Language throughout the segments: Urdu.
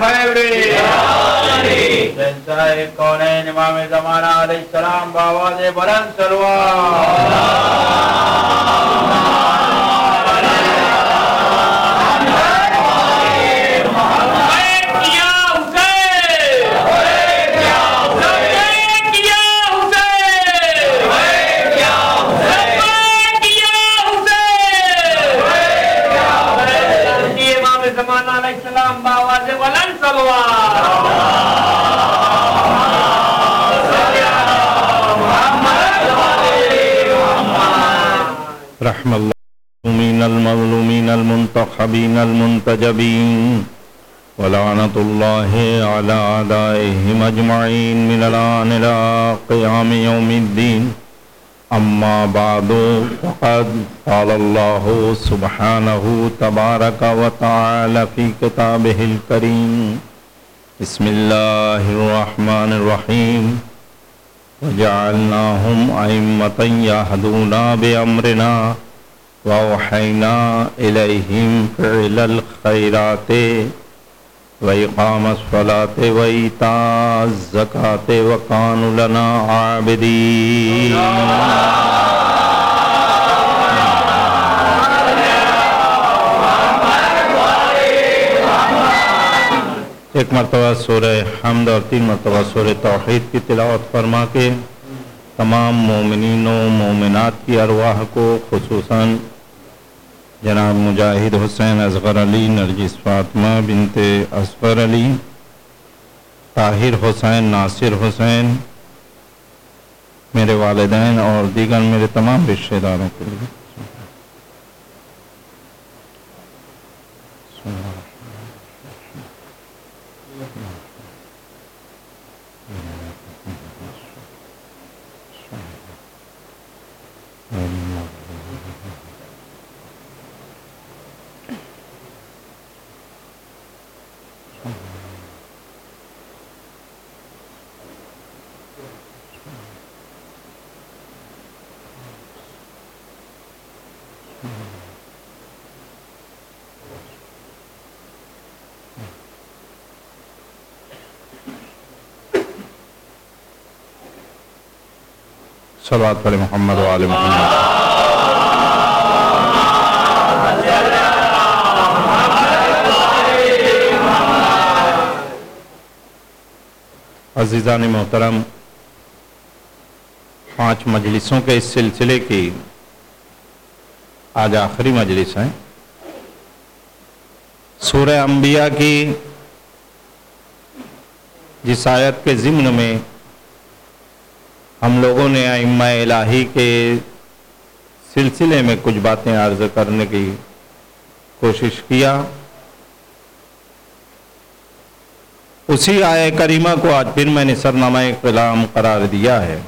خیر شہنشاہ کونین امام زمانہ علیہ السلام بآواز بلند رحم المظلومین المظلومین المنتخبین المنتجبین ولعنۃ اللہ علی اعدائہم اجمعین من الآن الی قیام یوم الدین اما بعد فقد قال اللہ سبحانہ تبارک و تعالی فی کتابہ الکریم بسم اللہ الرحمن الرحیم وجعلناهم أئمة يهدون بأمرنا وأوحينا إليهم فعل الخيرات وإقام الصلاة وإيتاء الزكاة وكانوا لنا عابدين. ایک مرتبہ سورہ حمد اور 3 مرتبہ سورہ توحید کی تلاوت فرما کے تمام مومنین و مومنات کی ارواح کو خصوصاً جناب مجاہد حسین اصغر علی، نرجس فاطمہ بنت اصغر علی، طاہر حسین، ناصر حسین، میرے والدین اور دیگر میرے تمام رشتہ داروں کے لیے صلوات پر محمد و آل محمد. عزیزان محترم، 5 مجلسوں کے اس سلسلے کی آج آخری مجلس ہے. سورہ انبیاء کی جس آیت کے ضمن میں ہم لوگوں نے ائمہ الہی کے سلسلے میں کچھ باتیں عرض کرنے کی کوشش کیا، اسی آیہ کریمہ کو آج پھر میں نے سرنامہ کلام قرار دیا ہے.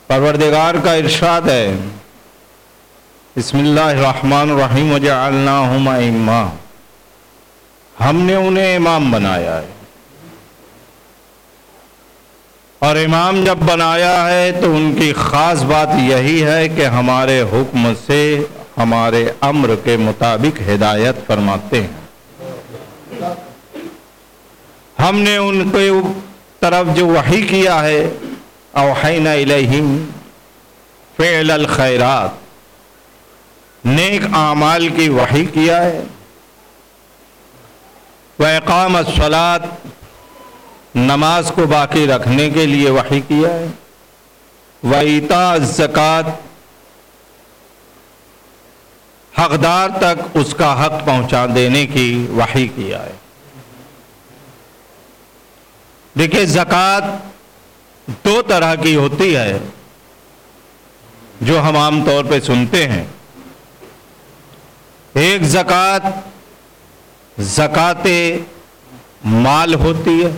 پروردگار کا ارشاد ہے، بسم اللہ الرحمن الرحیم وجعلناہم ائمہ، ہم نے انہیں امام بنایا ہے. اور امام جب بنایا ہے تو ان کی خاص بات یہی ہے کہ ہمارے حکم سے ہمارے امر کے مطابق ہدایت فرماتے ہیں. ہم نے ان کے طرف جو وحی کیا ہے، اوحینا الیہم فعل الخیرات، نیک اعمال کی وحی کیا ہے، واقام الصلاۃ، نماز کو باقی رکھنے کے لیے وحی کیا ہے، وایتاء الزکوٰۃ، حقدار تک اس کا حق پہنچا دینے کی وحی کیا ہے. دیکھیں، زکوٰۃ 2 طرح کی ہوتی ہے جو ہم عام طور پہ سنتے ہیں. ایک زکوٰۃ زکوٰۃ مال ہوتی ہے،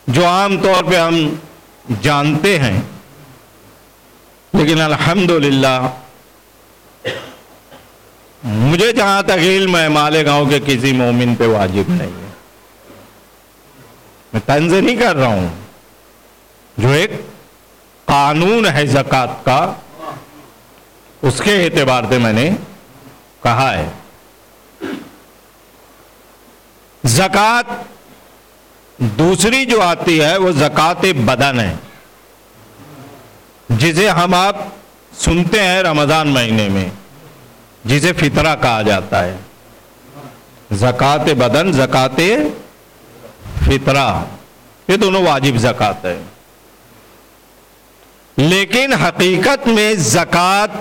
جو عام طور پہ ہم جانتے ہیں، لیکن الحمدللہ مجھے جہاں تک علم ہے مال گاؤں کے کسی مومن پہ واجب نہیں ہے. میں طنز نہیں کر رہا ہوں، جو ایک قانون ہے زکوٰۃ کا، اس کے اعتبار سے میں نے کہا ہے. زکوٰۃ دوسری جو آتی ہے وہ زکوٰۃ بدن ہے، جسے ہم آپ سنتے ہیں رمضان مہینے میں، جسے فطرہ کہا جاتا ہے۔ زکوٰۃ بدن، زکوٰۃ فطرہ، یہ دونوں واجب زکوٰۃ ہے۔ لیکن حقیقت میں زکوٰۃ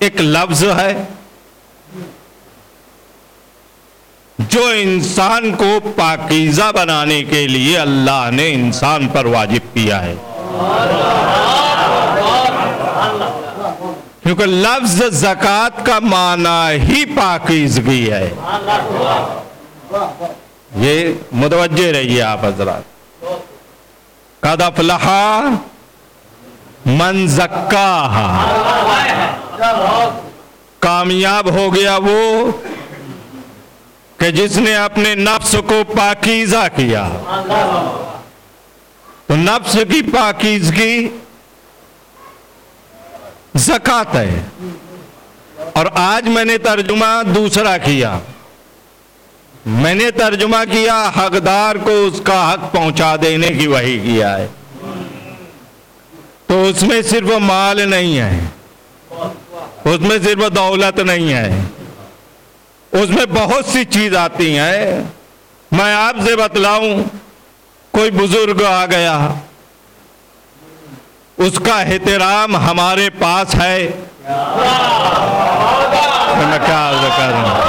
ایک لفظ ہے جو انسان کو پاکیزہ بنانے کے لیے اللہ نے انسان پر واجب کیا ہے، کیونکہ لفظ زکوٰۃ کا معنی ہی پاکیزگی ہے۔ یہ متوجہ رہیے آپ حضرات۔ قد افلح من زکاہا، کامیاب ہو گیا وہ کہ جس نے اپنے نفس کو پاکیزہ کیا۔ تو نفس کی پاکیزگی زکوٰۃ ہے۔ اور آج میں نے ترجمہ دوسرا کیا، میں نے ترجمہ کیا حقدار کو اس کا حق پہنچا دینے کی وحی کیا ہے۔ تو اس میں صرف مال نہیں ہے، اس میں صرف دولت نہیں ہے، اس میں بہت سی چیز آتی ہیں۔ میں آپ سے بتلاؤں، کوئی بزرگ آ گیا، اس کا احترام ہمارے پاس ہے، میں کیا عرض کر رہا ہوں،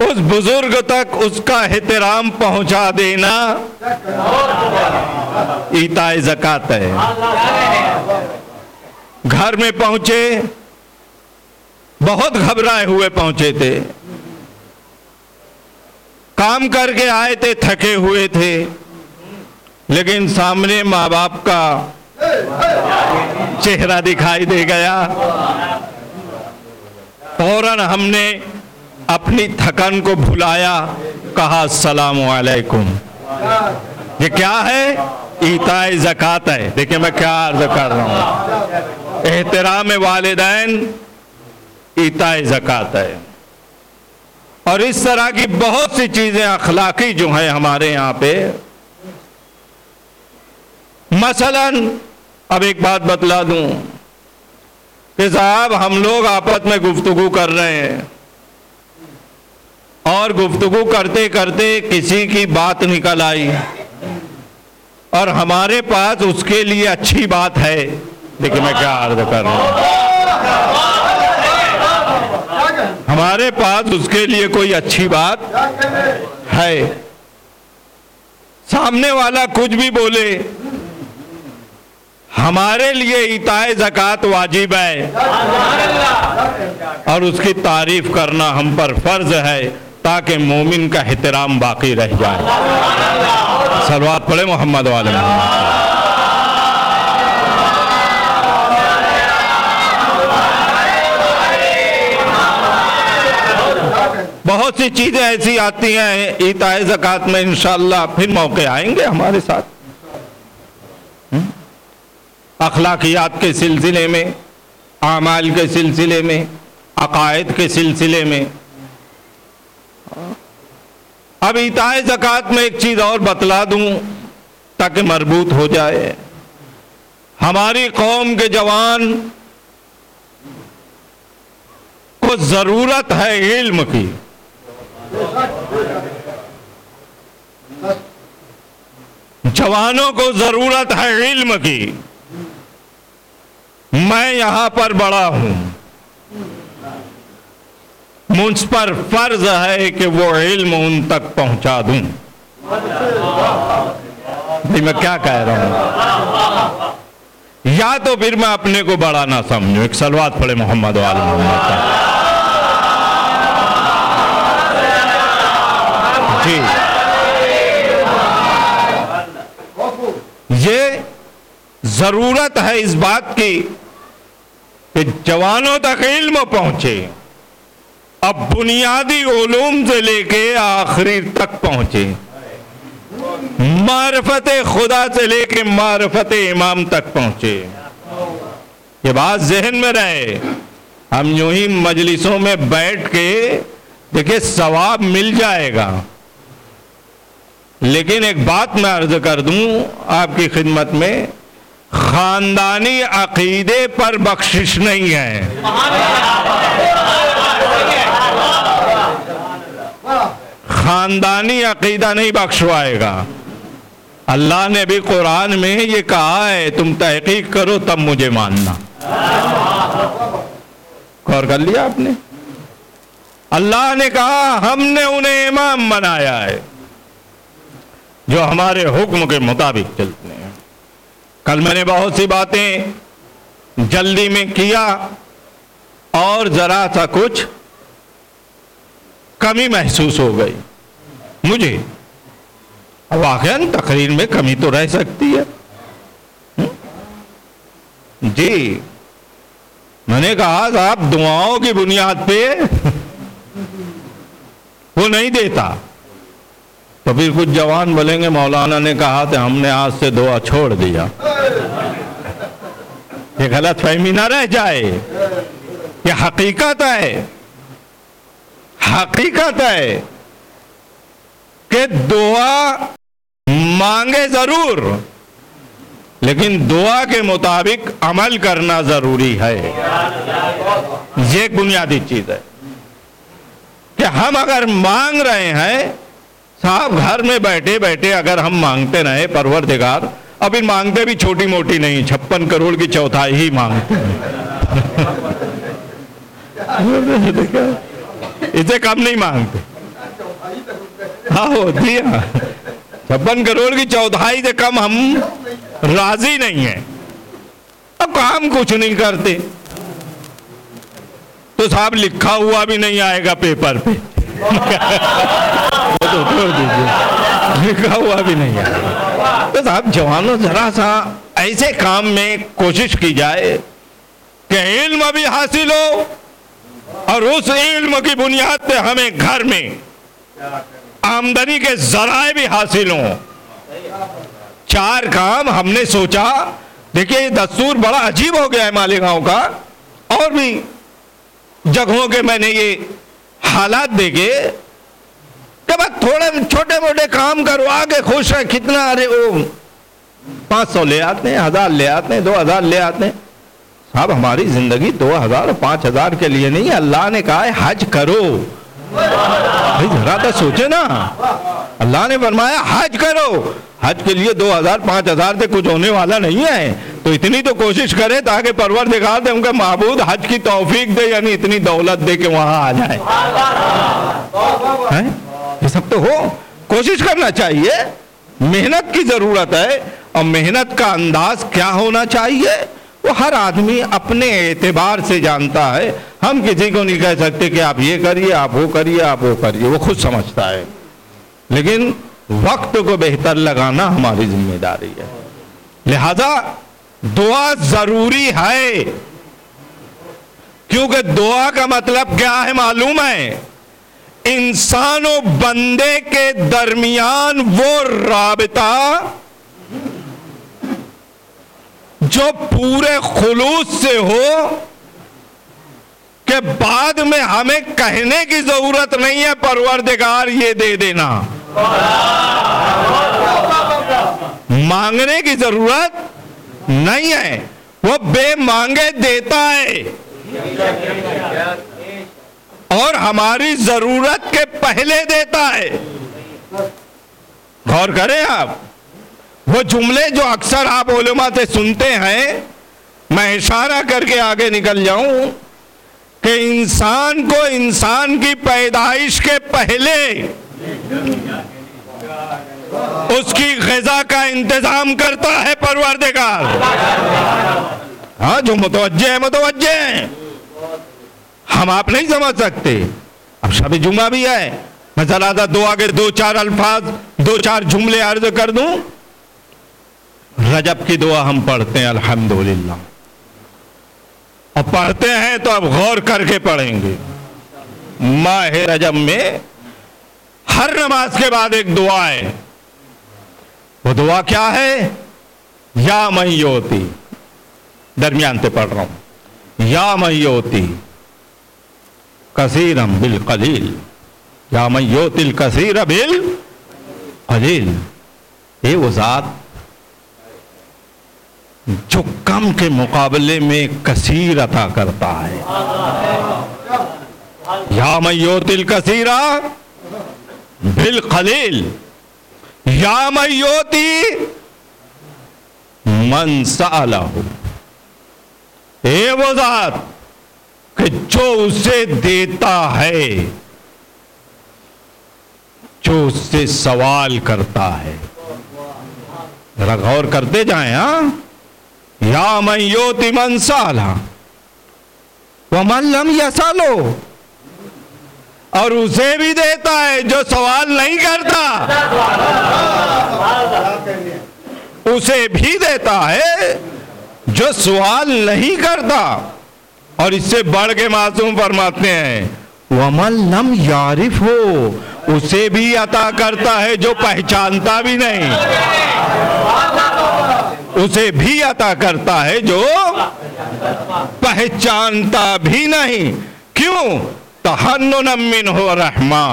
اس بزرگ تک اس کا احترام پہنچا دینا ایتاء زکوٰۃ ہے۔ گھر میں پہنچے، بہت گھبرائے ہوئے پہنچے تھے، کام کر کے آئے تھے، تھکے ہوئے تھے، لیکن سامنے ماں باپ کا چہرہ دکھائی دے گیا۔ فوراً ہم نے اپنی تھکن کو بھلایا، کہا السلام علیکم۔ یہ کیا ہے؟ ایتاء زکوٰۃ ہے۔ دیکھیں میں کیا عرض کر رہا ہوں، احترام والدین ایتاء زکوٰۃ ہے۔ اور اس طرح کی بہت سی چیزیں اخلاقی جو ہیں ہمارے یہاں پہ، مثلا اب ایک بات بتلا دوں کہ صاحب ہم لوگ آپس میں گفتگو کر رہے ہیں، اور گفتگو کرتے کرتے کسی کی بات نکل آئی اور ہمارے پاس اس کے لیے اچھی بات ہے۔ دیکھیں میں کیا عرض کر رہا ہوں، ہمارے پاس اس کے لیے کوئی اچھی بات ہے، سامنے والا کچھ بھی بولے، ہمارے لیے ایتاء زکوٰۃ واجب ہے، اور اس کی تعریف کرنا ہم پر فرض ہے تاکہ مومن کا احترام باقی رہ جائے۔ صلوات پڑھے محمد والے محمد۔ بہت سی چیزیں ایسی آتی ہیں ایتاء زکوٰۃ میں، انشاءاللہ پھر موقع آئیں گے ہمارے ساتھ، اخلاقیات کے سلسلے میں، اعمال کے سلسلے میں، عقائد کے سلسلے میں۔ اب ایتاء زکوٰۃ میں ایک چیز اور بتلا دوں تاکہ مربوط ہو جائے۔ ہماری قوم کے جوان کو ضرورت ہے علم کی، جوانوں کو ضرورت ہے علم کی۔ میں یہاں پر بڑا ہوں، مجھ پر فرض ہے کہ وہ علم ان تک پہنچا دوں۔ میں کیا کہہ رہا ہوں، یا تو پھر میں اپنے کو بڑا نہ سمجھوں۔ ایک صلوات پڑھے محمد وآل محمد کا۔ جی، یہ ضرورت ہے اس بات کی کہ جوانوں تک علم پہنچے، اب بنیادی علوم سے لے کے آخری تک پہنچے، معرفت خدا سے لے کے معرفت امام تک پہنچے۔ یہ بات ذہن میں رہے، ہم یوں ہی مجلسوں میں بیٹھ کے دیکھیے ثواب مل جائے گا، لیکن ایک بات میں عرض کر دوں آپ کی خدمت میں، خاندانی عقیدے پر بخشش نہیں ہے۔ خاندانی عقیدہ نہیں بخشوائے گا۔ اللہ نے بھی قرآن میں یہ کہا ہے تم تحقیق کرو تب مجھے ماننا۔ غور کر لیا آپ نے؟ اللہ نے کہا ہم نے انہیں امام بنایا ہے جو ہمارے حکم کے مطابق چلتے ہیں۔ کل میں نے بہت سی باتیں جلدی میں کیا اور ذرا سا کچھ کمی محسوس ہو گئی مجھے۔ واقعاً تقریر میں کمی تو رہ سکتی ہے۔ جی میں نے کہا صاحب دعاؤں کی بنیاد پہ وہ نہیں دیتا، تو پھر کچھ جوان بولیں گے مولانا نے کہا تھا ہم نے آج سے دعا چھوڑ دیا۔ یہ غلط فہمی نہ رہ جائے، یہ حقیقت ہے، حقیقت ہے کہ دعا مانگے ضرور لیکن دعا کے مطابق عمل کرنا ضروری ہے۔ یہ ایک بنیادی چیز ہے کہ ہم اگر مانگ رہے ہیں، صاحب گھر میں بیٹھے بیٹھے اگر ہم مانگتے رہے پروردگار، اب ان مانگتے بھی چھوٹی موٹی نہیں، 56 کروڑ کی چوتھائی ہی مانگتے ہیں، اسے کم نہیں مانگتے۔ ہاں ہوتی ہے 56 کروڑ کی چوتھائی سے کم ہم راضی نہیں ہیں۔ اب کام کچھ نہیں کرتے تو صاحب لکھا ہوا بھی نہیں آئے گا پیپر پہ، لکھا ہوا بھی نہیں آئے گا۔ تو صاحب جوانوں ذرا سا ایسے کام میں کوشش کی جائے کہ علم بھی حاصل ہو اور اس علم کی بنیاد پہ ہمیں گھر میں آمدنی کے ذرائع بھی حاصل ہوں۔ 4 کام ہم نے سوچا، دیکھیے یہ دستور بڑا عجیب ہو گیا ہے مالیگاؤں کا، اور بھی جگہوں کے میں نے یہ حالات دیکھے کہ بس تھوڑے چھوٹے موٹے کام کروا کے خوش ہے، کتنا ارے وہ 500 لے آتے ہیں، 1000 لے آتے ہیں، 2000 لے آتے ہیں۔ صاحب ہماری زندگی 2000 اور 5000 کے لیے نہیں، اللہ نے کہا ہے حج کرو۔ بھائی ذرا تو سوچے نا، اللہ نے فرمایا حج کرو، حج کے لیے 2000 5000 سے کچھ ہونے والا نہیں ہے، تو اتنی تو کوشش کرے تاکہ پروردگار دے ان کا معبود حج کی توفیق دے، یعنی اتنی دولت دے کہ وہاں آ جائے۔ یہ سب تو ہو، کوشش کرنا چاہیے، محنت کی ضرورت ہے، اور محنت کا انداز کیا ہونا چاہیے وہ ہر آدمی اپنے اعتبار سے جانتا ہے۔ ہم کسی کو نہیں کہہ سکتے کہ آپ یہ کریے، آپ وہ کریے، آپ وہ کریے، وہ خود سمجھتا ہے، لیکن وقت کو بہتر لگانا ہماری ذمہ داری ہے۔ لہذا دعا ضروری ہے، کیونکہ دعا کا مطلب کیا ہے معلوم ہے؟ انسان و بندے کے درمیان وہ رابطہ جو پورے خلوص سے ہو کہ بعد میں ہمیں کہنے کی ضرورت نہیں ہے پروردگار یہ دے دینا، مانگنے کی ضرورت نہیں ہے، وہ بے مانگے دیتا ہے، اور ہماری ضرورت کے پہلے دیتا ہے۔ غور کریں آپ، وہ جملے جو اکثر آپ علماء سے سنتے ہیں، میں اشارہ کر کے آگے نکل جاؤں کہ انسان کو انسان کی پیدائش کے پہلے اس کی غذا کا انتظام کرتا ہے پروردگار۔ ہاں جو متوجہ ہے متوجہ ہیں، ہم آپ نہیں سمجھ سکتے۔ اب شب جمعہ بھی ہے، میں ذرا سا دعا کے 2-4 الفاظ 2-4 جملے عرض کر دوں۔ رجب کی دعا ہم پڑھتے ہیں الحمدللہ، اور پڑھتے ہیں تو اب غور کر کے پڑھیں گے۔ ماہ رجب میں ہر نماز کے بعد ایک دعا ہے، وہ دعا کیا ہے؟ یا من یوتی، درمیان سے پڑھ رہا ہوں، یا من یوتی کثیرا بالقلیل یا من یؤتی الکثیر بالقلیل، یہ وہ ذات جو کم کے مقابلے میں کثیر عطا کرتا ہے. یا من یؤتی الکثیر بالقلیل، یا من یؤتی من سألہ، اے وہ ذات کہ جو اسے دیتا ہے جو اس سے سوال کرتا ہے. ذرا غور کرتے جائیں. ہاں، یا من یؤتی من سألہ ومن لم یسألہ، اور اسے بھی دیتا ہے جو سوال نہیں کرتا، اسے بھی دیتا ہے جو سوال نہیں کرتا. اور اس سے بڑھ کے معصوم فرماتے ہیں وَمَن لَمْ يَعْرِفْهُ، اسے بھی عطا کرتا ہے جو پہچانتا بھی نہیں، اسے بھی عطا کرتا ہے جو پہچانتا بھی نہیں. کیوں؟ تحننا منہ رحمہ،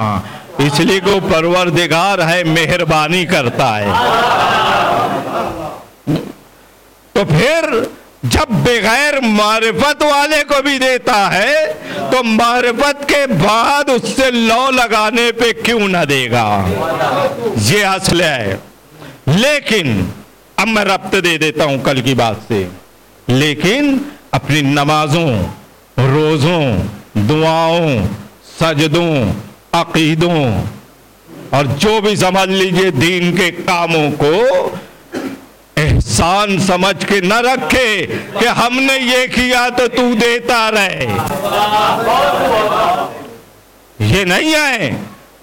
اس لیے کہ پروردگار ہے، مہربانی کرتا ہے. تو پھر جب بغیر معرفت والے کو بھی دیتا ہے تو معرفت کے بعد اس سے لو لگانے پہ کیوں نہ دے گا؟ یہ اصل ہے. لیکن اب میں ربط دے دیتا ہوں کل کی بات سے. لیکن اپنی نمازوں، روزوں، دعاؤں، سجدوں، عقیدوں اور جو بھی سمجھ لیجئے دین کے کاموں کو احسان سمجھ کے نہ رکھے کہ ہم نے یہ کیا تو دیتا رہے. یہ نہیں ہے،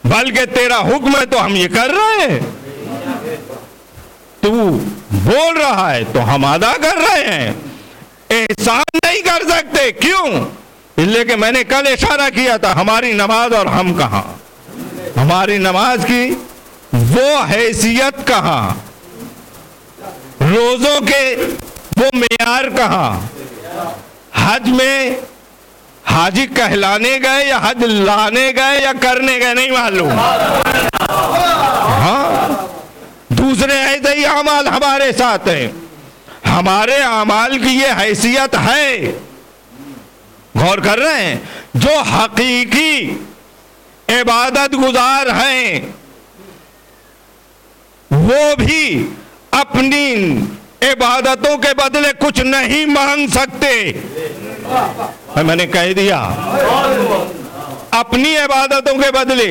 بلکہ تیرا حکم ہے تو ہم یہ کر رہے ہیں. تو بول رہا ہے تو ہم ادا کر رہے ہیں. احسان نہیں کر سکتے. کیوں؟ اس لیے کہ میں نے کل اشارہ کیا تھا، ہماری نماز اور ہم کہاں، ہماری نماز کی وہ حیثیت کہاں، روزوں کے وہ معیار کہاں. حج میں حاجی کہلانے گئے یا حج لانے گئے یا کرنے گئے نہیں معلوم. ہاں، دوسرے ایسے ہی اعمال ہمارے ساتھ ہیں. ہمارے اعمال کی یہ حیثیت ہے. غور کر رہے ہیں؟ جو حقیقی عبادت گزار ہیں وہ بھی اپنی عبادتوں کے بدلے کچھ نہیں مانگ سکتے. میں نے کہہ دیا، اپنی عبادتوں کے بدلے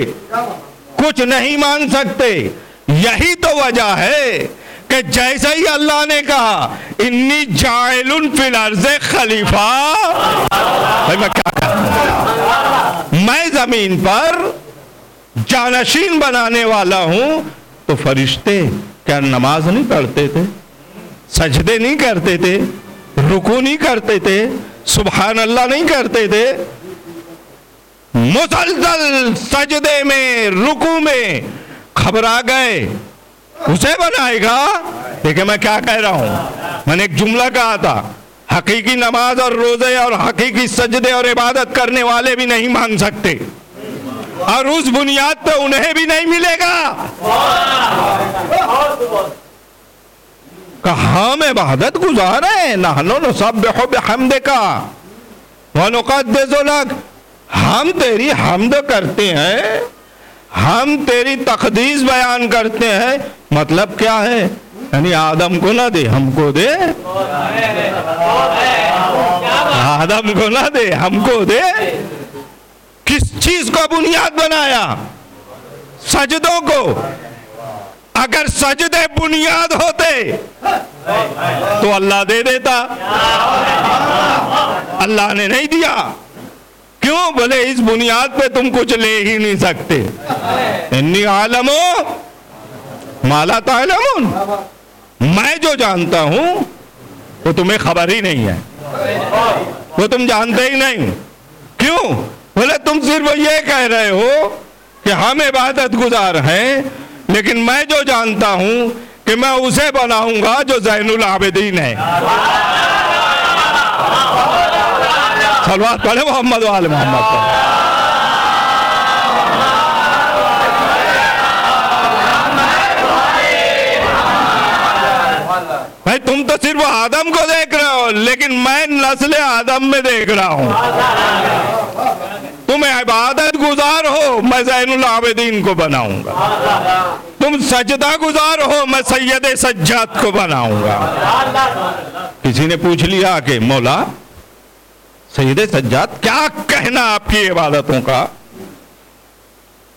کچھ نہیں مانگ سکتے. یہی تو وجہ ہے کہ جیسا ہی اللہ نے کہا انی جاعل فی الارض خلیفہ، میں کیا کہا، میں زمین پر جانشین بنانے والا ہوں. تو فرشتے کیا نماز نہیں پڑھتے تھے، سجدے نہیں کرتے تھے، رکوع نہیں کرتے تھے، سبحان اللہ نہیں کرتے تھے؟ مسلسل سجدے میں، رکوع میں گھبرا گئے. اسے بنائے گا. دیکھیں میں کیا کہہ رہا ہوں، میں نے ایک جملہ کہا تھا، حقیقی نماز اور روزے اور حقیقی سجدے اور عبادت کرنے والے بھی نہیں مانگ سکتے، اور اس بنیاد پہ انہیں بھی نہیں ملے گا. کہ ہم عبادت گزار ہیں، نحن نسبح بحمدک ونقدس لک، ہم تیری حمد کرتے ہیں، ہم تیری تقدیس بیان کرتے ہیں. مطلب کیا ہے؟ یعنی آدم کو نہ دے، ہم کو دے. آدم کو نہ دے، ہم کو دے. کس چیز کو بنیاد بنایا؟ سجدوں کو. اگر سجدے بنیاد ہوتے تو اللہ دے دیتا. اللہ نے نہیں دیا. کیوں؟ بولے اس بنیاد پہ تم کچھ لے ہی نہیں سکتے. انی عالم ما لا تعلمون، میں جو جانتا ہوں وہ تمہیں خبر ہی نہیں ہے، وہ تم جانتے ہی نہیں. کیوں؟ بولے تم صرف یہ کہہ رہے ہو کہ ہم عبادت گزار ہیں، لیکن میں جو جانتا ہوں کہ میں اسے بناؤں گا جو زین العابدین ہے. صلوات پڑھے محمد و آل محمد پر. بھائی تم تو صرف آدم کو دیکھ رہے ہو، لیکن میں نسل آدم میں دیکھ رہا ہوں۔ تم عبادت گزار ہو، میں زین العابدین کو بناؤں گا۔ تم سجدہ گزار ہو، میں سید سجاد کو بناؤں گا۔ کسی نے پوچھ لیا کہ مولا سید سجاد کیا کہنا آپ کی عبادتوں کا؟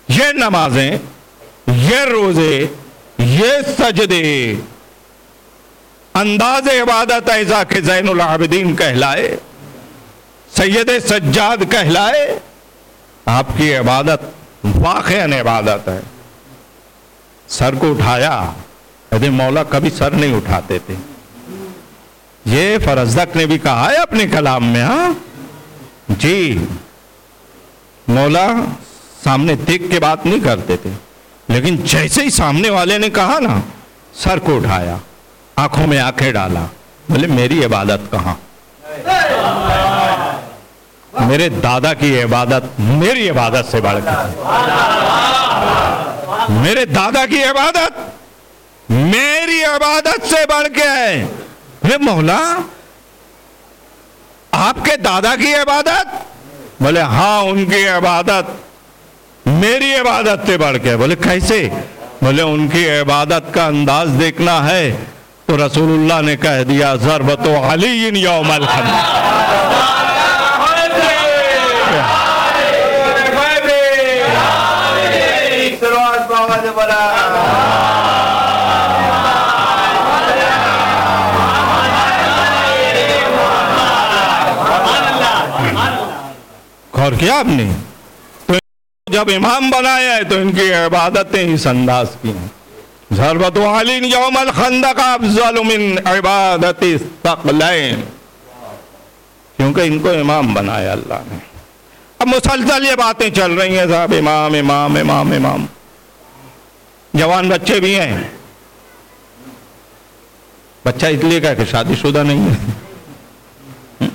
یہ نمازیں، یہ روزے، یہ سجدے، انداز عبادت ایسا کہ زین العابدین کہلائے، سید سجاد کہلائے۔ آپ کی عبادت واقعاً عبادت ہے۔ سر کو اٹھایا، کہتے مولا کبھی سر نہیں اٹھاتے تھے۔ یہ فرزدق نے بھی کہا ہے اپنے کلام میں، ہاں جی، مولا سامنے دیکھ کے بات نہیں کرتے تھے، لیکن جیسے ہی سامنے والے نے کہا نا، سر کو اٹھایا، آنکھوں میں آنکھیں ڈالا، بولے میری عبادت کہاں؟ میرے دادا کی عبادت میری عبادت سے بڑھ کے، میرے دادا کی عبادت میری عبادت سے بڑھ کے ہے۔ بولے مولا آپ کے دادا کی عبادت؟ بولے ہاں ان کی عبادت میری عبادت سے بڑھ کے۔ بولے کیسے؟ بولے ان کی عبادت کا انداز دیکھنا ہے تو رسول اللہ نے کہہ دیا ضربت علی یوم الخندق۔ غور کیا آپ نے؟ تو جب امام بنایا ہے تو ان کی عبادتیں اس انداز کی ہیں۔ ضربت علی یوم الخندق افضل من عبادت الثقلین، کیونکہ ان کو امام بنایا اللہ نے۔ اب مسلسل یہ باتیں چل رہی ہیں صاحب، امام امام امام امام۔ جوان بچے بھی ہیں، بچہ اس لیے کہ شادی شدہ نہیں ہے،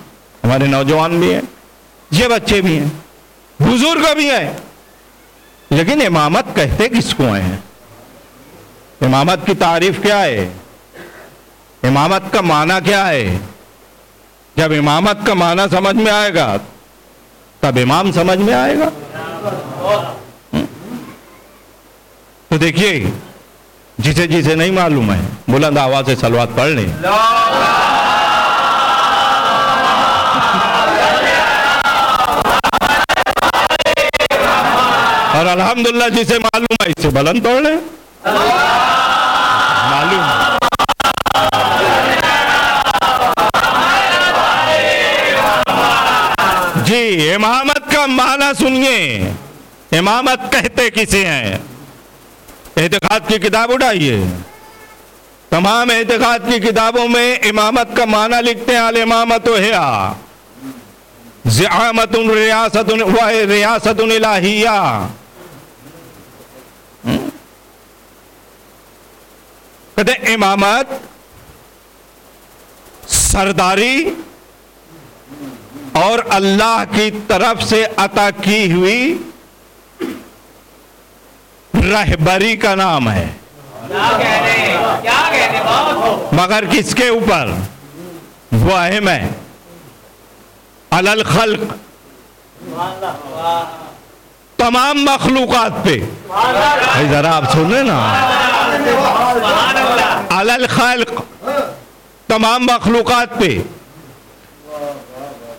ہمارے نوجوان بھی ہیں، یہ بچے بھی ہیں، بزرگ بھی ہیں، لیکن امامت کہتے کس کو ہیں؟ امامت کی تعریف کیا ہے؟ امامت کا معنی کیا ہے؟ جب امامت کا معنی سمجھ میں آئے گا تب امام سمجھ میں آئے گا۔ تو دیکھیے جسے جسے نہیں معلوم ہے بلند آواز سے صلوات پڑھ لیں۔ اور الحمدللہ جسے معلوم ہے اس سے بلند پڑھ لیں۔ معلوم جی، امامت کا معنی سنیے، امامت کہتے کسے ہیں؟ اعتقاد کی کتاب اٹھائیے، تمام اعتقاد کی کتابوں میں امامت کا معنی لکھتے ہیں الامامت ہیا زعامت ریاست الہیہ۔ کہتے ہیں امامت سرداری اور اللہ کی طرف سے عطا کی ہوئی رہبری کا نام ہے، مگر کس کے اوپر؟ وہ اہم ہے، علی الخلق، تمام مخلوقات پہ۔ بھائی ذرا آپ سنیں نا، علی الخلق، تمام مخلوقات پہ۔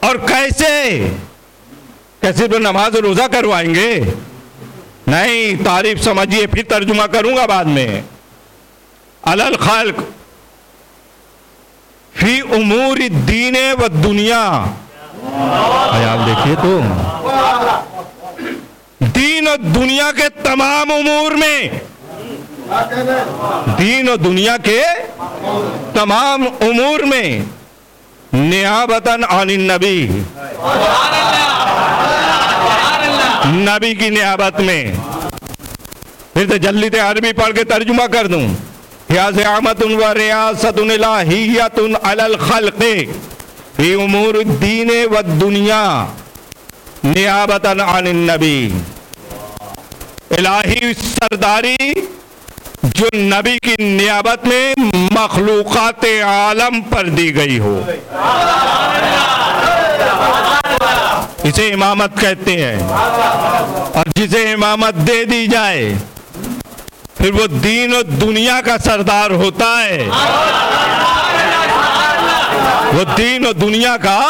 اور کیسے؟ کیسے تو نماز روزہ کروائیں گے؟ نہیں، تعریف سمجھیے، پھر ترجمہ کروں گا بعد میں۔ علی الخلق فی امور الدین والدنیا۔ آپ دیکھیے تو دین اور دنیا کے تمام امور میں، دین اور دنیا کے تمام امور میں نیابتاً عن النبی، نبی کی نیابت میں۔ پھر تو جلدی سے عربی پڑھ کے ترجمہ کر دوں۔ یا زعامت و ریاست الہیۃ علی الخلق فی امور الدین والدنیا نیابتاً عن النبی۔ الہی سرداری جو نبی کی نیابت میں مخلوقات عالم پر دی گئی ہو، اسے امامت کہتے ہیں۔ اور جسے امامت دے دی جائے پھر وہ دین و دنیا کا سردار ہوتا ہے، وہ دین و دنیا کا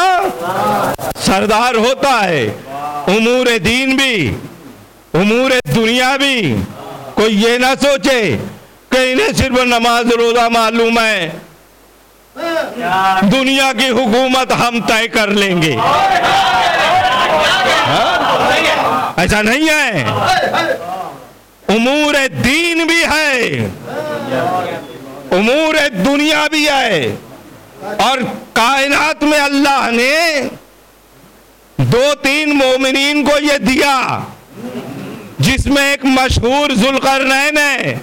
سردار ہوتا ہے۔ امور دین بھی امور دنیا بھی، کوئی یہ نہ سوچے کہ انہیں صرف نماز روزہ معلوم ہے، دنیا کی حکومت ہم طے کر لیں گے، ایسا نہیں ہے۔ امور دین بھی ہے، امور دنیا بھی ہے، اور کائنات میں اللہ نے دو تین مومنین کو یہ دیا، جس میں ایک مشہور ذوالقرنین ہے،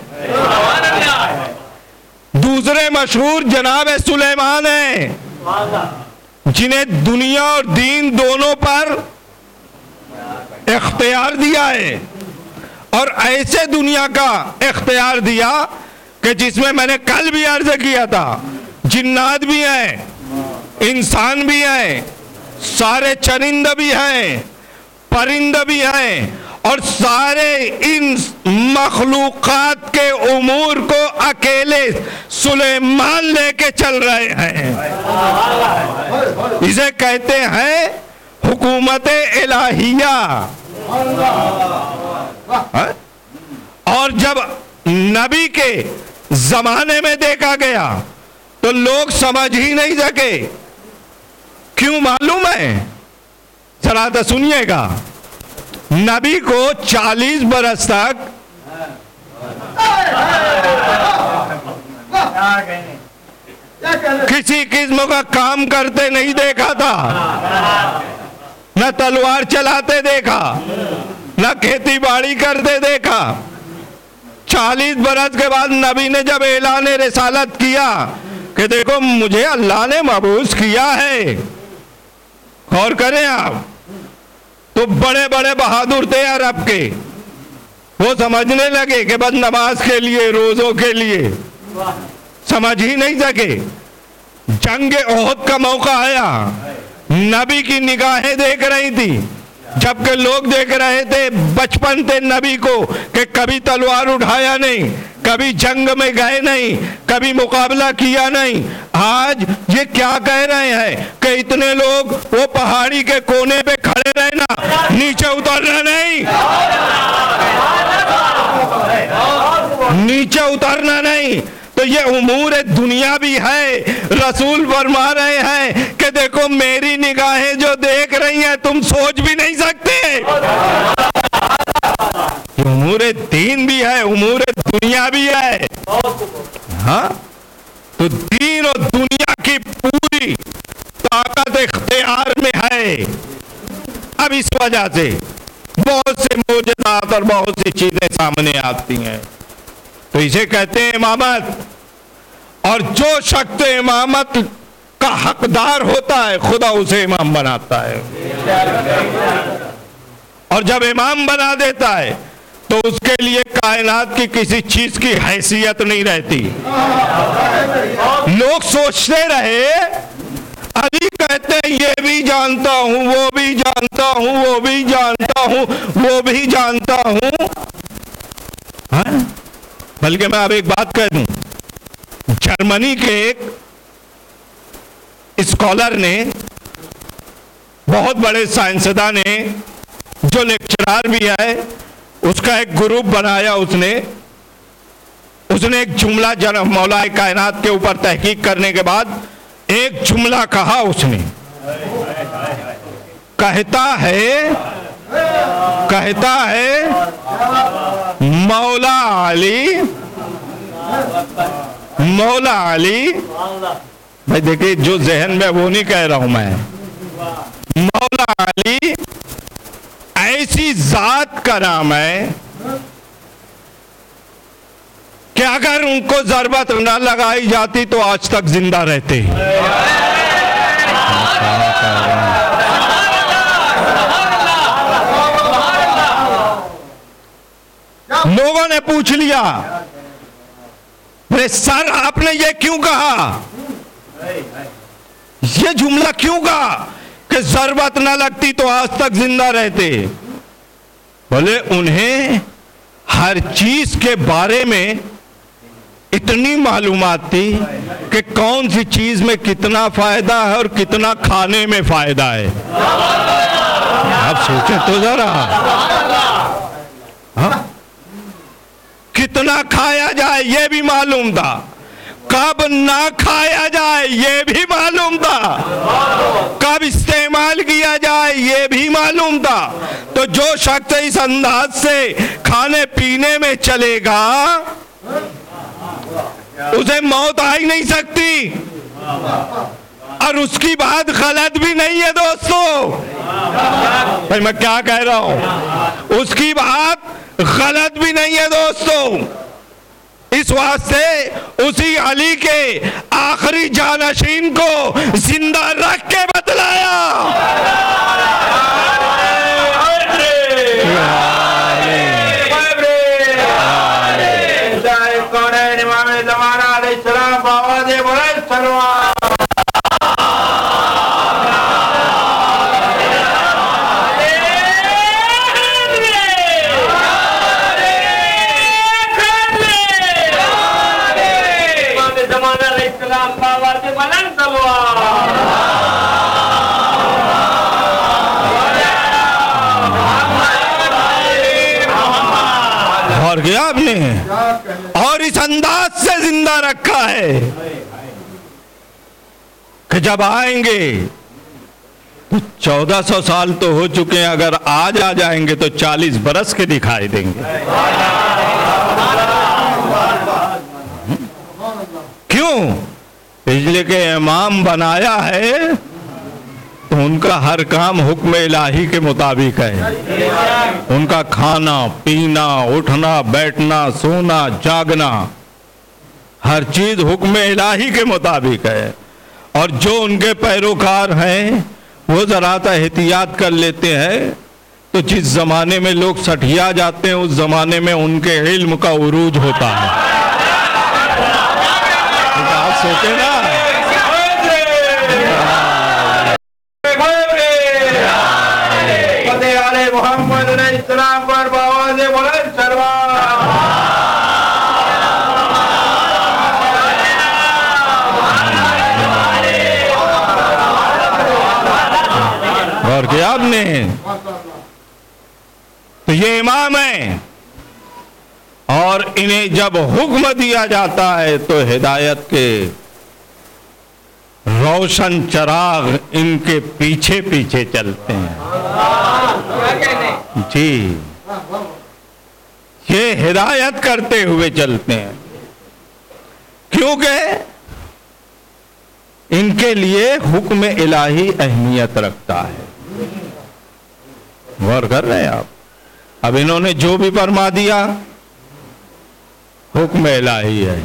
دوسرے مشہور جناب سلیمان ہیں، جنہیں دنیا اور دین دونوں پر اختیار دیا ہے، اور ایسے دنیا کا اختیار دیا کہ جس میں میں نے کل بھی عرض کیا تھا، جنات بھی ہیں، انسان بھی ہیں، سارے چرند بھی ہیں، پرند بھی ہیں، اور سارے ان مخلوقات کے امور کو اکیلے سلیمان لے کے چل رہے ہیں۔ اسے کہتے ہیں حکومت الہیہ۔ اور جب نبی کے زمانے میں دیکھا گیا تو لوگ سمجھ ہی نہیں سکے، کیوں معلوم ہے؟ ذرا تو سنیے گا۔ نبی کو 40 برس تک کسی قسم کا کام کرتے نہیں دیکھا تھا، نہ تلوار چلاتے دیکھا، نہ کھیتی باڑی کرتے دیکھا۔ 40 برس کے بعد نبی نے جب اعلان رسالت کیا کہ دیکھو مجھے اللہ نے مبعوث کیا ہے، غور کریں آپ، تو بڑے بڑے بہادر تھے عرب کے، وہ سمجھنے لگے کہ بس نماز کے لیے، روزوں کے لیے، سمجھ ہی نہیں سکے۔ جنگ احد کا موقع آیا، نبی کی نگاہیں دیکھ رہی تھی، جبکہ لوگ دیکھ رہے تھے، بچپن تھے نبی کو کہ کبھی تلوار اٹھایا نہیں، کبھی جنگ میں گئے نہیں، کبھی مقابلہ کیا نہیں۔ آج یہ کیا کہہ رہے ہیں کہ اتنے لوگ وہ پہاڑی کے کونے پہ کھڑے رہنا، نیچے اترنا نہیں، نیچے اترنا نہیں۔ تو یہ امور دنیا بھی ہے۔ رسول فرما رہے ہیں کہ دیکھو میری نگاہیں جو دیکھ رہی ہیں تم سوچ بھی نہیں سکتے۔ یہ امور دین بھی ہے، امور دنیا بھی ہے۔ ہاں تو دین اور دنیا کی پوری طاقت اختیار میں ہے۔ اب اس وجہ سے بہت سے معجزات اور بہت سی چیزیں سامنے آتی ہیں، تو اسے کہتے ہیں امامت۔ اور جو شخص امامت کا حقدار ہوتا ہے خدا اسے امام بناتا ہے، اور جب امام بنا دیتا ہے تو اس کے لیے کائنات کی کسی چیز کی حیثیت نہیں رہتی۔ لوگ سوچتے رہے، ابھی کہتے ہیں یہ بھی جانتا ہوں، وہ بھی جانتا ہوں، وہ بھی جانتا ہوں، وہ بھی جانتا ہوں۔ بلکہ میں اب ایک بات کہہ دوں، جرمنی کے ایک اسکالر نے، بہت بڑے سائنسداں نے، جو لیکچرار بھی ہے، اس کا ایک گروپ بنایا۔ اس نے ایک جملہ مولا کائنات کے اوپر تحقیق کرنے کے بعد ایک جملہ کہا۔ اس نے کہتا ہے مولا علی، بھائی دیکھیں جو ذہن میں وہ نہیں کہہ رہا ہوں میں، مولا علی ایسی ذات کا نام ہے کہ اگر ان کو ضربت نہ لگائی جاتی تو آج تک زندہ رہتے۔ لوگوں نے پوچھ لیا ارے سر آپ نے یہ کیوں کہا؟ یہ جملہ کیوں کہا کہ ضرورت نہ لگتی تو آج تک زندہ رہتے؟ بولے انہیں ہر چیز کے بارے میں اتنی معلومات تھی کہ کون سی چیز میں کتنا فائدہ ہے اور کتنا کھانے میں فائدہ ہے۔ آپ سوچیں تو ذرا، کتنا کھایا جائے یہ بھی معلوم تھا، کب نہ کھایا جائے یہ بھی معلوم تھا، کب استعمال کیا جائے یہ بھی معلوم تھا۔ تو جو شخص اس انداز سے کھانے پینے میں چلے گا اسے موت آ ہی نہیں سکتی، اور اس کی بات غلط بھی نہیں ہے دوستو۔ بھائی میں کیا کہہ رہا ہوں، اس کی بات غلط بھی نہیں ہے دوستو۔ اس واسطے اسی علی کے آخری جانشین کو زندہ رکھ کے بتلایا۔ اور کیا آپ نے، اور اس انداز سے زندہ رکھا ہے کہ جب آئیں گے تو 1400 سال تو ہو چکے ہیں، اگر آج آ جائیں گے تو 40 برس کے دکھائی دیں گے۔ کیوں؟ اس لیے کہ امام بنایا ہے تو ان کا ہر کام حکم الہی کے مطابق ہے، ان کا کھانا پینا اٹھنا بیٹھنا سونا جاگنا ہر چیز حکم الہی کے مطابق ہے۔ اور جو ان کے پیروکار ہیں وہ ذرا احتیاط کر لیتے ہیں تو جس زمانے میں لوگ سٹھیا جاتے ہیں اس زمانے میں ان کے علم کا عروج ہوتا ہے۔ آپ سوچیں نا، محمد علیہ السلام پر باواز بلند سلوات۔ اور کیا آپ نے، تو یہ امام ہیں، اور انہیں جب حکم دیا جاتا ہے تو ہدایت کے روشن چراغ ان کے پیچھے پیچھے چلتے ہیں۔ جی، یہ ہدایت کرتے ہوئے چلتے ہیں، کیونکہ ان کے لیے حکم الہی اہمیت رکھتا ہے۔ غور کر رہے ہیں آپ؟ اب انہوں نے جو بھی فرما دیا حکم الہی ہے،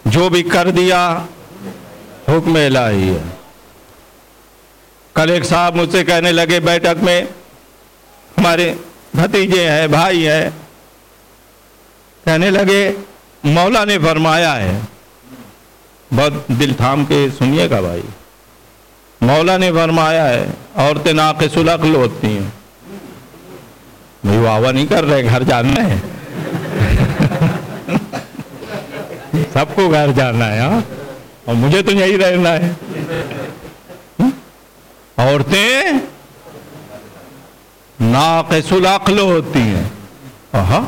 جو بھی کر دیا حکم الہی ہے۔ کل ایک صاحب مجھ سے کہنے لگے بیٹھک میں، ہمارے بھتیجے ہیں بھائی ہیں، کہنے لگے مولا نے فرمایا ہے، بہت دل تھام کے سنیے گا بھائی، مولا نے فرمایا ہے عورتیں ناقص العقل ہوتی ہیں۔ بھائی واہ نہیں کر رہے، گھر جانا ہے، سب کو گھر جانا ہے، ہاں، اور مجھے تو یہی رہنا ہے۔ عورتیں ناقص العقل ہوتی ہیں، ہاں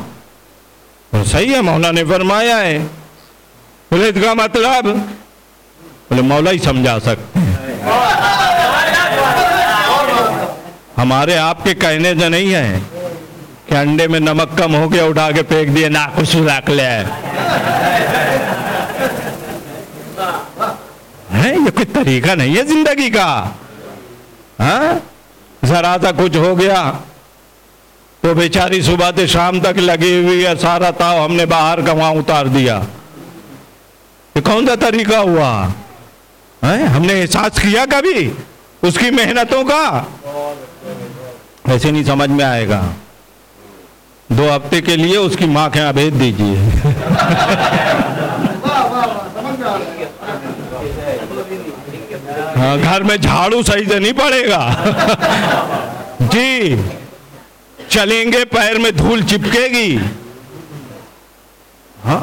صحیح ہے، مولا نے فرمایا ہے۔ بولے اس کا مطلب؟ بولے مولا ہی سمجھا سکتے ہیں، ہمارے آپ کے کہنے سے نہیں ہے کہ انڈے میں نمک کم ہو گیا اٹھا کے پھینک دیے ناقص العقل ہے۔ یہ کوئی طریقہ نہیں ہے زندگی کا۔ ہاں، ذرا سا کچھ ہو گیا تو بیچاری صبح سے شام تک لگی ہوئی ہے، سارا تاؤ ہم نے باہر کا وہاں اتار دیا۔ یہ کون سا طریقہ ہوا؟ ہم نے احساس کیا کبھی اس کی محنتوں کا؟ ایسے نہیں سمجھ میں آئے گا۔ 2 ہفتے کے لیے اس کی ماں کے یہاں بھیج دیجیے. ہاں گھر میں جھاڑو صحیح سے نہیں پڑے گا. جی چلیں گے پیر میں دھول چپکے گی. ہاں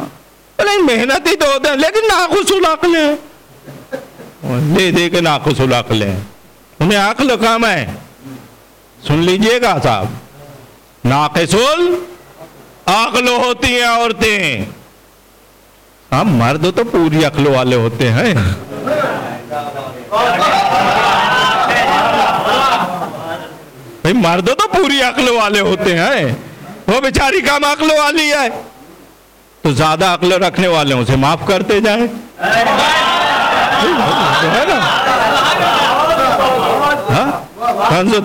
محنت ہی تو ہوتے ہیں لیکن ناخوش الاق لیں, لے دے کے ناخوش الاق لیں. انہیں عقل کم ہے. سن لیجئے گا صاحب, ناقص العقل ہوتی ہیں عورتیں. ہاں مرد تو پوری عقل والے ہوتے ہیں. بھئی مرد تو پوری عقل والے ہوتے ہیں, وہ بیچاری کم عقل والی ہے تو زیادہ عقل رکھنے والوں سے معاف کرتے جائیں.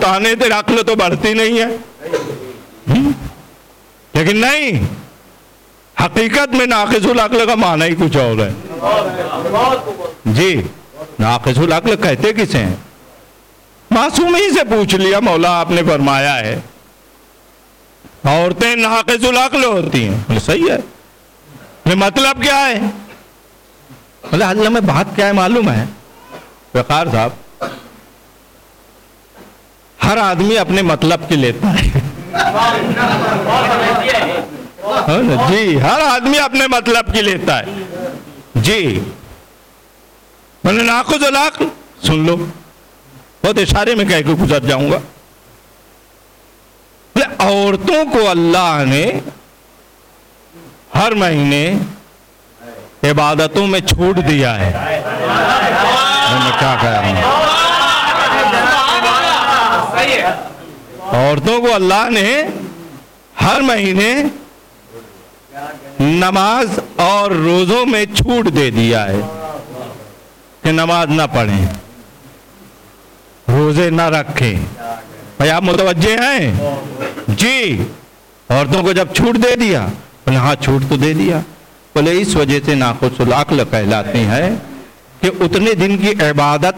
تانے تیرے عقل تو بڑھتی نہیں ہے. لیکن نہیں, حقیقت میں ناقص العقل کا معنی ہی کچھ اور ہے. جی ناقص العقل کہتے کسے ہیں؟ معصوم ہی سے پوچھ لیا, مولا آپ نے فرمایا ہے عورتیں ناقص العقل ہوتی ہیں. صحیح ہے, مطلب کیا ہے؟ بولے اللہ میں بات کیا ہے معلوم ہے وقار صاحب؟ ہر آدمی اپنے مطلب کی لیتا ہے. جی ہر آدمی اپنے مطلب کی لیتا ہے. جی میں نے ناقص العقل سن لو, بہت اشارے میں کہہ کے گزر جاؤں گا. عورتوں کو اللہ نے ہر مہینے عبادتوں میں چھوٹ دیا ہے. میں کیا کہہ رہا ہوں؟ عورتوں کو اللہ نے ہر مہینے نماز اور روزوں میں چھوٹ دے دیا ہے کہ نماز نہ پڑھیں, روزے نہ رکھیں. بھائی آپ متوجہ ہیں؟ جی عورتوں کو جب چھوٹ دے دیا, بولے ہاں چھوٹ تو دے دیا. بولے اس وجہ سے ناقص العقل کہلاتی ہے کہ اتنے دن کی عبادت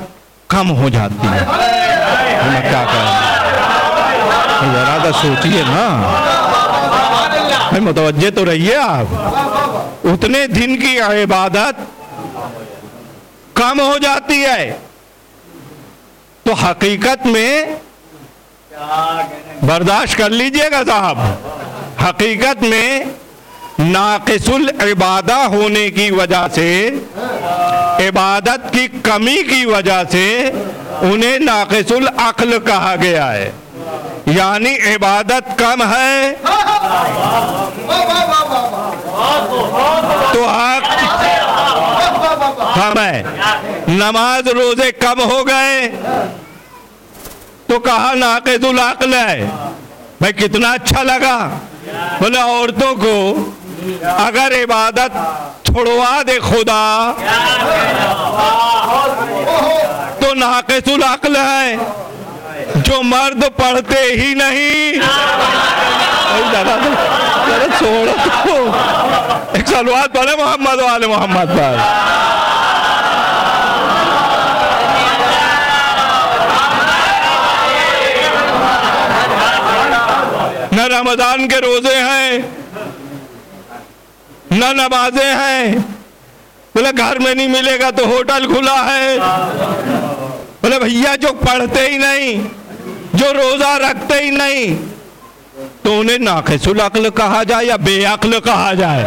کم ہو جاتی ہے. میں کیا کہہ رہا ہوں, ذرا تو سوچیے نا, متوجہ تو رہیے آپ. اتنے دن کی عبادت کم ہو جاتی ہے تو حقیقت میں برداشت کر لیجئے گا صاحب, حقیقت میں ناقص العبادہ ہونے کی وجہ سے, عبادت کی کمی کی وجہ سے انہیں ناقص العقل کہا گیا ہے. یعنی عبادت کم ہے تو حق کم ہے, نماز روزے کم ہو گئے تو کہا ناقص العقل ہے. بھائی کتنا اچھا لگا. بولے عورتوں کو اگر عبادت چھوڑوا دے خدا تو ناقص العقل ہے. جو مرد پڑھتے ہی نہیں, ایک صلوات پڑھے محمد و آل محمد پر. نہ رمضان کے روزے ہیں, نہ نمازیں ہیں. بولے گھر میں نہیں ملے گا تو ہوٹل کھلا ہے. بولے بھیا جو پڑھتے ہی نہیں, جو روزہ رکھتے ہی نہیں, تو انہیں ناقص العقل کہا جائے یا بے عقل کہا جائے؟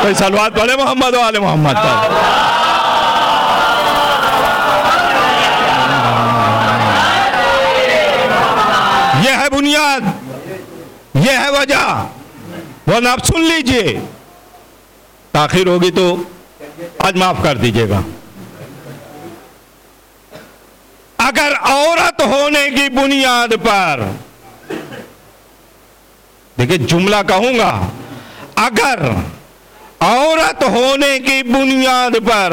کوئی صلوات پڑھے محمد و آل محمد پر. یہ ہے بنیاد, یہ ہے وجہ. وہ اب سن لیجئے, تاخیر ہوگی تو آج معاف کر دیجئے گا. اگر عورت ہونے کی بنیاد پر, دیکھیں جملہ کہوں گا, اگر عورت ہونے کی بنیاد پر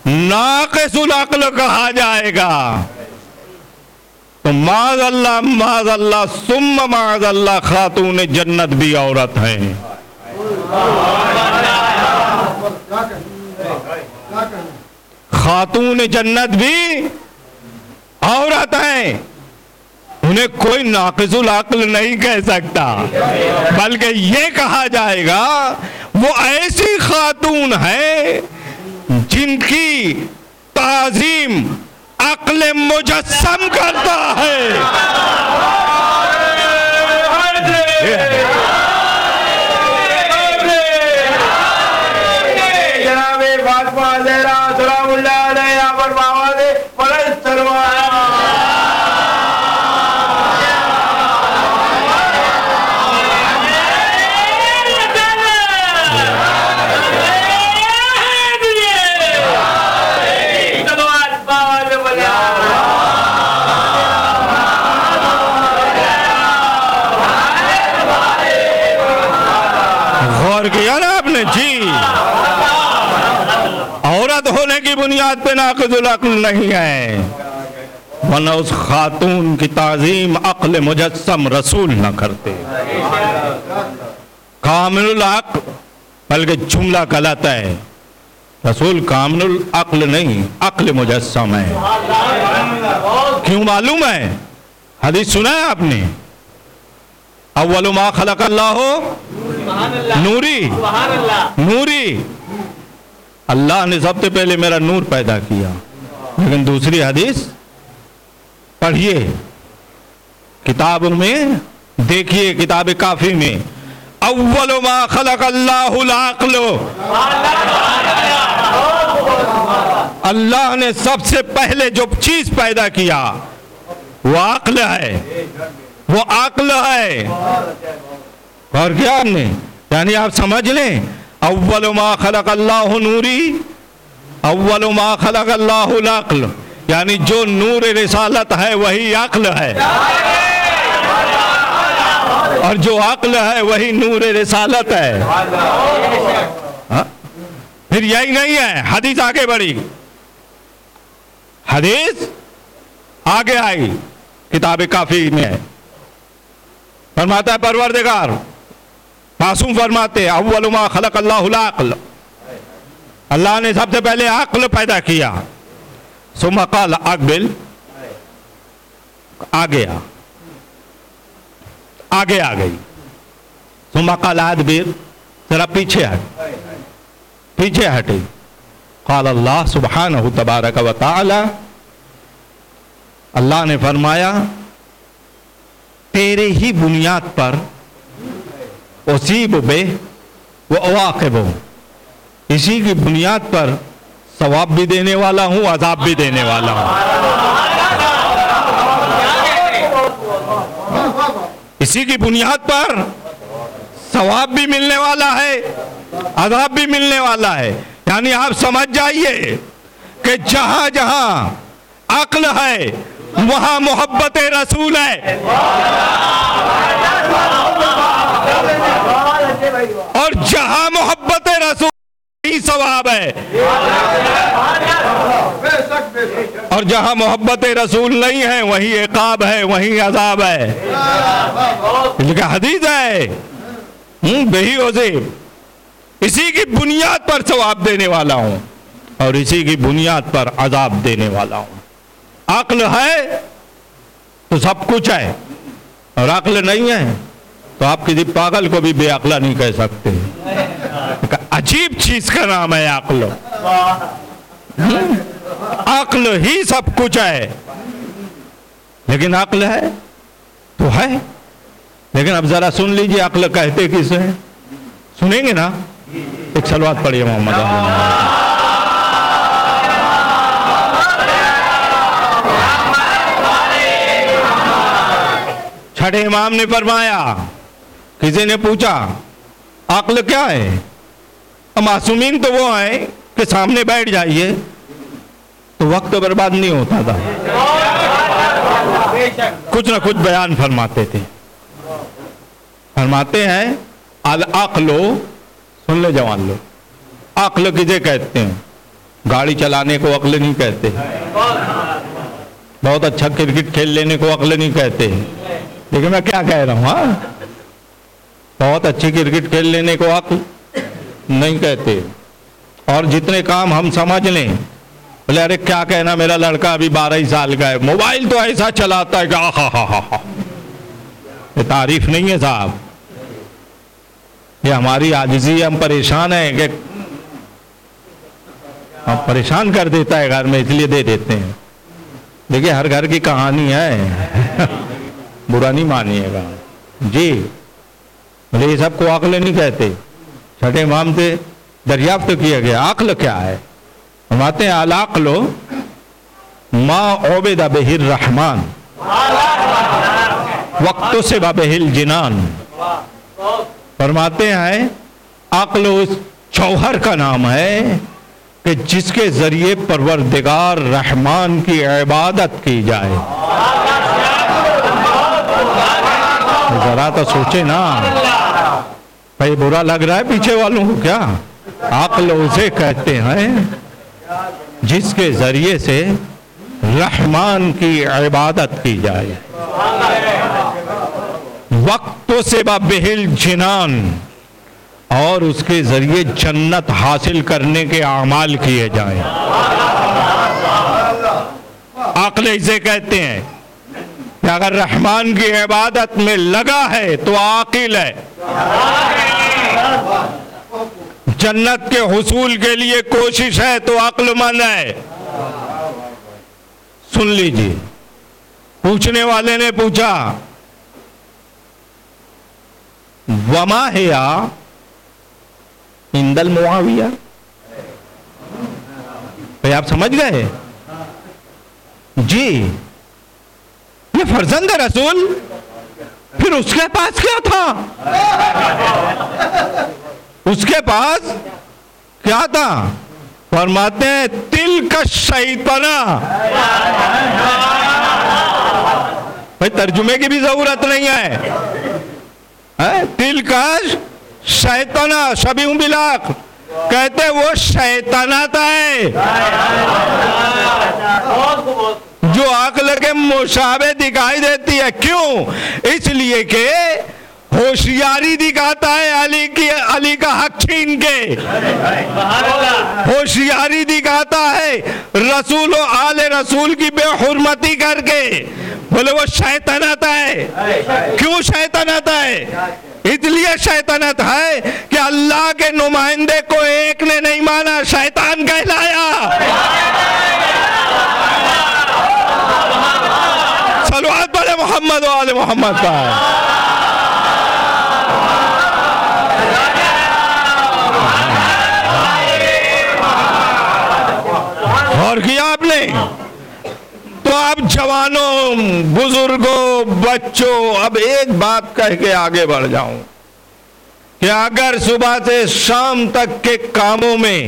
ناقص العقل کہا جائے گا تو معاذ اللہ ثم معاذ اللہ خاتون جنت بھی عورت ہیں. خاتون جنت بھی عورت ہیں. انہیں کوئی ناقص العقل نہیں کہہ سکتا، بلکہ یہ کہا جائے گا وہ ایسی خاتون ہے جن کی تعظیم عقل مجسم کرتا ہے۔ جناب فاطمہ زہرا سلام اللہ علیہا پر باواز پلس تلوار کیا نا آپ نے جی، عورت ہونے کی بنیاد پہ ناقض العقل نہیں ہے، ورنہ اس خاتون کی تعظیم عقل مجسم رسول نہ کرتے۔ کامل العقل، بلکہ جملہ غلط ہے، رسول کامل العقل نہیں عقل مجسم ہے۔ کیوں معلوم ہے؟ حدیث سنا ہے آپ نے؟ اول ما خلق اللہ نوری، نوری، اللہ نے سب سے پہلے میرا نور پیدا کیا۔ لیکن دوسری حدیث پڑھیے کتاب میں، دیکھیے کتاب کافی میں، اول ما خلق اللہ العقل، اللہ نے سب سے پہلے جو چیز پیدا کیا وہ عقل ہے، وہ عقل ہے۔ اور کیا آپ نے، یعنی آپ سمجھ لیں اول ما خلق اللہ نوری، اول ما خلق اللہ العقل، یعنی جو نور رسالت ہے وہی عقل ہے، اور جو عقل ہے وہی نور رسالت ہے۔ پھر یہی نہیں ہے، حدیث آگے بڑھی، حدیث آگے آئی کتاب کافی میں، فرماتا ہے پروردگار معصوم فرماتے ہیں اول ما خلق اللہ العقل، اللہ نے سب سے پہلے عقل پیدا کیا، ثم قال اقبل، آگے آ گئی، ثم قال ادبر، ذرا پیچھے ہٹے، قال اللہ سبحانہ تبارک و تعالی، اللہ نے فرمایا تیرے ہی بنیاد پر اصیب بے وعاقب، اسی کی بنیاد پر ثواب بھی دینے والا ہوں، عذاب بھی دینے والا ہوں، اسی کی بنیاد پر ثواب بھی ملنے والا ہے، عذاب بھی ملنے والا ہے۔ یعنی آپ سمجھ جائیے کہ جہاں جہاں عقل ہے وہاں محبت رسول ہے، اور جہاں محبت رسول ہی ثواب ہے، اور جہاں محبت رسول نہیں ہے وہی عقاب ہے، وہی عذاب ہے۔ لیکن حدیث ہے بہی عزیب، اسی کی بنیاد پر ثواب دینے والا ہوں اور اسی کی بنیاد پر عذاب دینے والا ہوں۔ عقل ہے تو سب کچھ ہے، اور عقل نہیں ہے تو آپ کسی پاگل کو بھی بے عقلہ نہیں کہہ سکتے۔ عجیب چیز کا نام ہے عقل، عقل ہی سب کچھ ہے، لیکن عقل ہے تو ہے۔ لیکن اب ذرا سن لیجئے عقل کہتے کس ہیں، سنیں گے نا؟ ایک صلوات پڑھیے محمد چھٹے امام نے فرمایا، کسی نے پوچھا عقل کیا ہے؟ معصومین تو وہ ہیں کہ سامنے بیٹھ جائیے تو وقت برباد نہیں ہوتا تھا، کچھ نہ کچھ بیان فرماتے تھے۔ فرماتے ہیں العقل، سن لے جوان لوگ، عقل کسے کہتے ہیں؟ گاڑی چلانے کو عقل نہیں کہتے، بہت اچھا کرکٹ کھیل لینے کو عقل نہیں کہتے، لیکن میں کیا کہہ رہا ہوں، ہاں بہت اچھی کرکٹ کھیل لینے کو عقل نہیں کہتے، اور جتنے کام ہم سمجھ لیں بولے ارے کیا کہنا، میرا لڑکا ابھی 12 سال کا ہے، موبائل تو ایسا چلاتا ہے کہ یہ تعریف نہیں ہے صاحب، یہ ہماری عاجزی ہے، ہم پریشان ہیں کہ ہم پریشان کر دیتا ہے گھر میں، اس لیے دے دیتے ہیں۔ دیکھیے ہر گھر کی کہانی ہے، برا نہیں مانیے گا جی۔ بولے یہ سب کو عقل نہیں کہتے، چھٹے امام سے دریافت کیا گیا عقل کیا ہے؟ فرماتے ہیں العقل ما عبد بہ الرحمن واقتصب بہ الجنان۔ فرماتے ہیں عقل اس جوہر کا نام ہے کہ جس کے ذریعے پروردگار رحمان کی عبادت کی جائے۔ ذرا تو سوچے نا بھائی، برا لگ رہا ہے پیچھے والوں کو کیا؟ عقل اسے کہتے ہیں جس کے ذریعے سے رحمان کی عبادت کی جائے۔ وقت سے بہ الجنان، اور اس کے ذریعے جنت حاصل کرنے کے اعمال کیے جائیں۔ عقل اسے کہتے ہیں کہ اگر رحمان کی عبادت میں لگا ہے تو عاقل ہے، جنت کے حصول کے لیے کوشش ہے تو عقل مند ہے۔ سن لیجیے، پوچھنے والے نے پوچھا وما ہے عند المعاویہ، بھئی آپ سمجھ گئے جی، یہ فرزند رسول، پھر اس کے پاس کیا تھا؟ اس کے پاس کیا تھا؟ فرماتے ہیں تلک الشیطنہ۔ بھئی ترجمے کی بھی ضرورت نہیں ہے، تلک الشیطنہ شبیہ بالعقل، کہتے وہ شیطنت ہے جو عقل کے مشابہ دکھائی دیتی ہے۔ کیوں؟ اس لیے کہ ہوشیاری دکھاتا ہے علی کا حق چھین کے، ہوشیاری دکھاتا ہے رسول و آل رسول کی بے حرمتی کر کے۔ بولے وہ شیطنت ہے۔ کیوں شیطنت ہے؟ اس لیے شیطنت ہے کہ اللہ کے نمائندے کو ایک نے نہیں مانا، شیطان کہلایا۔ صلوات پڑھے محمد و آل محمد کا۔ اور کیا آپ نے؟ تو اب جوانوں، بزرگوں، بچوں، اب ایک بات کہہ کے آگے بڑھ جاؤں کہ اگر صبح سے شام تک کے کاموں میں،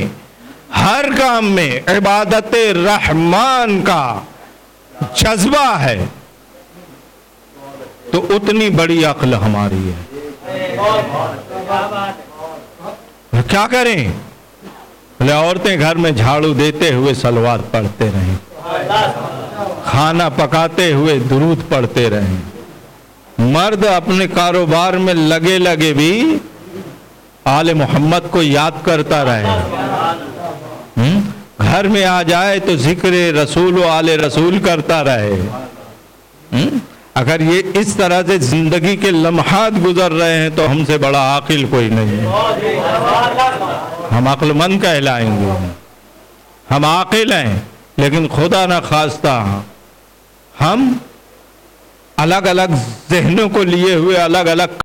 ہر کام میں عبادت رحمان کا جذبہ ہے تو اتنی بڑی عقل ہماری ہے۔ کیا کریں؟ بولے عورتیں گھر میں جھاڑو دیتے ہوئے صلوات پڑھتے رہیں، کھانا پکاتے ہوئے درود پڑھتے رہیں، مرد اپنے کاروبار میں لگے بھی آل محمد کو یاد کرتا رہے، گھر میں آ جائے تو ذکر رسول و آل رسول کرتا رہے۔ اگر یہ اس طرح سے زندگی کے لمحات گزر رہے ہیں تو ہم سے بڑا عاقل کوئی نہیں ہے۔ ہم عقل مند کہلائیں گے، ہم عاقل ہیں، لیکن خدا نہ خواستہ ہم الگ الگ ذہنوں کو لیے ہوئے الگ الگ